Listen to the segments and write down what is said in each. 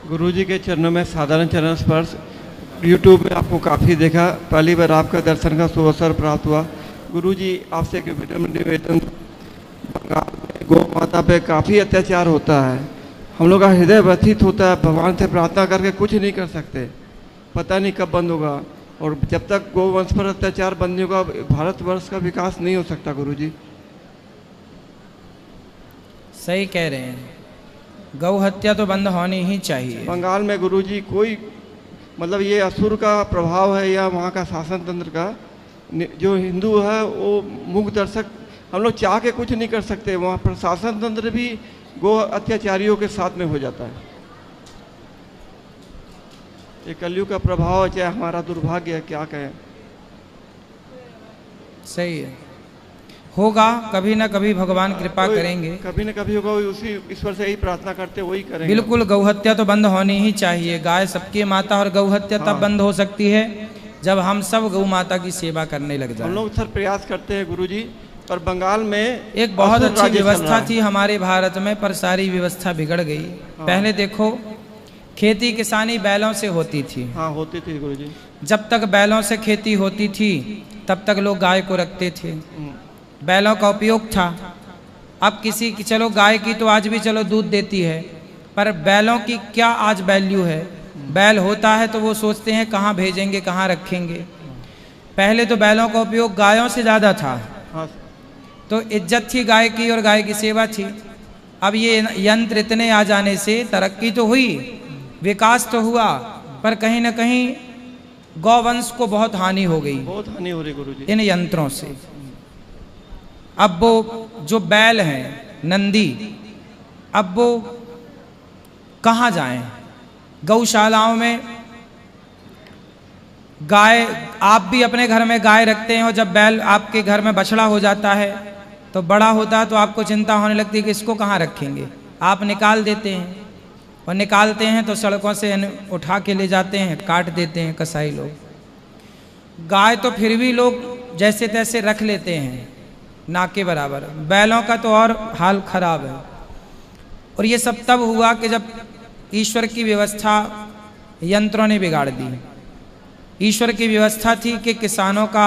गुरुजी के चरणों में साधारण चरण स्पर्श। यूट्यूब में आपको काफ़ी देखा, पहली बार आपका दर्शन का सुअवसर प्राप्त हुआ। गुरुजी आपसे एक निवेदन, बंगाल में गौ माता पे काफ़ी अत्याचार होता है, हम लोग का हृदय व्यथित होता है, भगवान से प्रार्थना करके कुछ नहीं कर सकते, पता नहीं कब बंद होगा। और जब तक गौवंश पर अत्याचार बंद नहीं होगा भारतवर्ष का विकास नहीं हो सकता। गुरुजी सही कह रहे हैं, गौ हत्या तो बंद होनी ही चाहिए। बंगाल में गुरुजी कोई मतलब ये असुर का प्रभाव है या वहाँ का शासन तंत्र का, जो हिंदू है वो मूक दर्शक, हम लोग चाह के कुछ नहीं कर सकते, वहाँ प्रशासन तंत्र भी गो अत्याचारियों के साथ में हो जाता है। ये कलयुग का प्रभाव है, चाहे हमारा दुर्भाग्य है, क्या कहें। सही है, होगा कभी ना कभी, भगवान कृपा करेंगे, कभी ना कभी होगा, उसी ईश्वर से यही प्रार्थना करते वही करेंगे। बिल्कुल, गौ हत्या तो बंद होनी ही चाहिए। गाय सबकी माता, और गौ हत्या तब बंद हो सकती है जब हम सब गौ माता की सेवा करने लग जाए। हम लोग सर प्रयास करते हैं गुरुजी, पर बंगाल में एक बहुत अच्छी व्यवस्था थी हमारे भारत में, पर सारी व्यवस्था बिगड़ गई। पहले देखो, खेती किसानी बैलों से होती थी। हाँ, होती थी गुरुजी। जब तक बैलों से खेती होती थी तब तक लोग गाय को रखते थे, बैलों का उपयोग था। अब किसी की, चलो गाय की तो आज भी चलो दूध देती है, पर बैलों की क्या आज वैल्यू है। बैल होता है तो वो सोचते हैं कहाँ भेजेंगे, कहाँ रखेंगे। पहले तो बैलों का उपयोग गायों से ज़्यादा था, तो इज्जत थी गाय की और गाय की सेवा थी। अब ये यंत्र इतने आ जाने से तरक्की तो हुई, विकास तो हुआ, पर कहीं ना कहीं गौवंश को बहुत हानि हो गई, बहुत हानि हो रही गुरुजी इन यंत्रों से। अब वो जो बैल हैं नंदी, अब वो कहाँ जाएं? गौशालाओं में गाय, आप भी अपने घर में गाय रखते हैं, और जब बैल आपके घर में बछड़ा हो जाता है तो बड़ा होता है तो आपको चिंता होने लगती है कि इसको कहाँ रखेंगे। आप निकाल देते हैं, और निकालते हैं तो सड़कों से उठा के ले जाते हैं, काट देते हैं कसाई लोग। गाय तो फिर भी लोग जैसे तैसे रख लेते हैं ना के बराबर, बैलों का तो और हाल खराब है। और ये सब तब हुआ कि जब ईश्वर की व्यवस्था यंत्रों ने बिगाड़ दी। ईश्वर की व्यवस्था थी कि किसानों का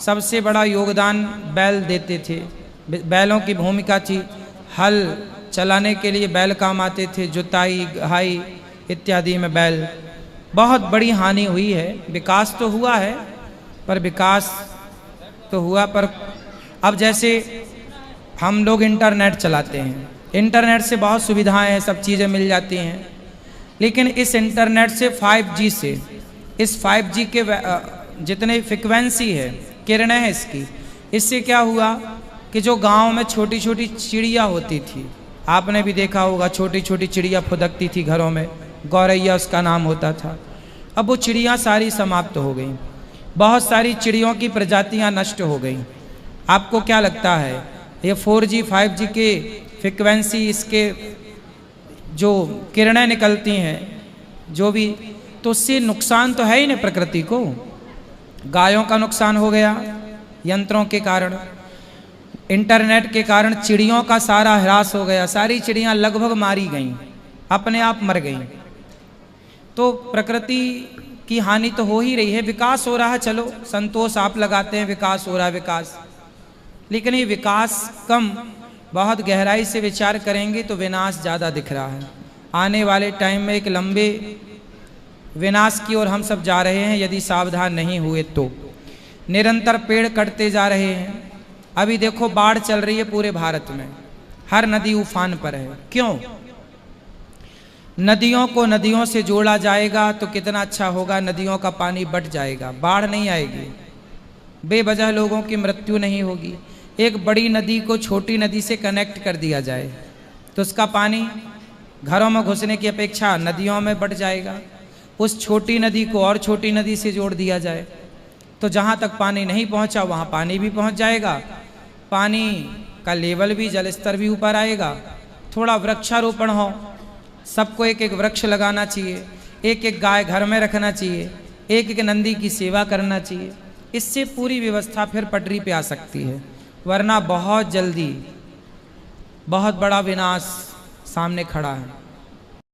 सबसे बड़ा योगदान बैल देते थे, बैलों की भूमिका थी। हल चलाने के लिए बैल काम आते थे, जुताई गहाई इत्यादि में बैल। बहुत बड़ी हानि हुई है, विकास तो हुआ है, पर विकास तो हुआ, पर अब जैसे हम लोग इंटरनेट चलाते हैं, इंटरनेट से बहुत सुविधाएं हैं, सब चीज़ें मिल जाती हैं, लेकिन इस इंटरनेट से 5G से, इस 5G के जितने फ्रिक्वेंसी है, किरणें हैं इसकी, इससे क्या हुआ कि जो गांव में छोटी छोटी चिड़िया होती थी, आपने भी देखा होगा, छोटी छोटी चिड़िया फुदकती थी घरों में, गौरैया उसका नाम होता था। अब वो चिड़िया सारी समाप्त हो गई, बहुत सारी चिड़ियों की प्रजातियां नष्ट हो गई। आपको क्या लगता है ये 4G 5G के फ्रिक्वेंसी, इसके जो किरणें निकलती हैं जो भी, तो उससे नुकसान तो है ही नहीं प्रकृति को। गायों का नुकसान हो गया यंत्रों के कारण, इंटरनेट के कारण चिड़ियों का सारा ह्रास हो गया, सारी चिड़ियां लगभग मारी गईं, अपने आप मर गईं। तो प्रकृति की हानि तो हो ही रही है। विकास हो रहा है, चलो संतोष आप लगाते हैं, विकास हो रहा है, विकास, लेकिन ये विकास कम, बहुत गहराई से विचार करेंगे तो विनाश ज़्यादा दिख रहा है। आने वाले टाइम में एक लंबे विनाश की ओर हम सब जा रहे हैं यदि सावधान नहीं हुए तो। निरंतर पेड़ कटते जा रहे हैं। अभी देखो बाढ़ चल रही है पूरे भारत में, हर नदी उफान पर है। क्यों? नदियों को नदियों से जोड़ा जाएगा तो कितना अच्छा होगा, नदियों का पानी बट जाएगा, बाढ़ नहीं आएगी, बेवजह लोगों की मृत्यु नहीं होगी। एक बड़ी नदी को छोटी नदी से कनेक्ट कर दिया जाए तो उसका पानी घरों में घुसने की अपेक्षा नदियों में बट जाएगा। उस छोटी नदी को और छोटी नदी से जोड़ दिया जाए तो जहाँ तक पानी नहीं पहुँचा वहाँ पानी भी पहुँच जाएगा, पानी का लेवल भी, जल स्तर भी ऊपर आएगा। थोड़ा वृक्षारोपण हो, सबको एक एक वृक्ष लगाना चाहिए, एक एक गाय घर में रखना चाहिए, एक एक नंदी की सेवा करना चाहिए। इससे पूरी व्यवस्था फिर पटरी पे आ सकती है, वरना बहुत जल्दी बहुत बड़ा विनाश सामने खड़ा है।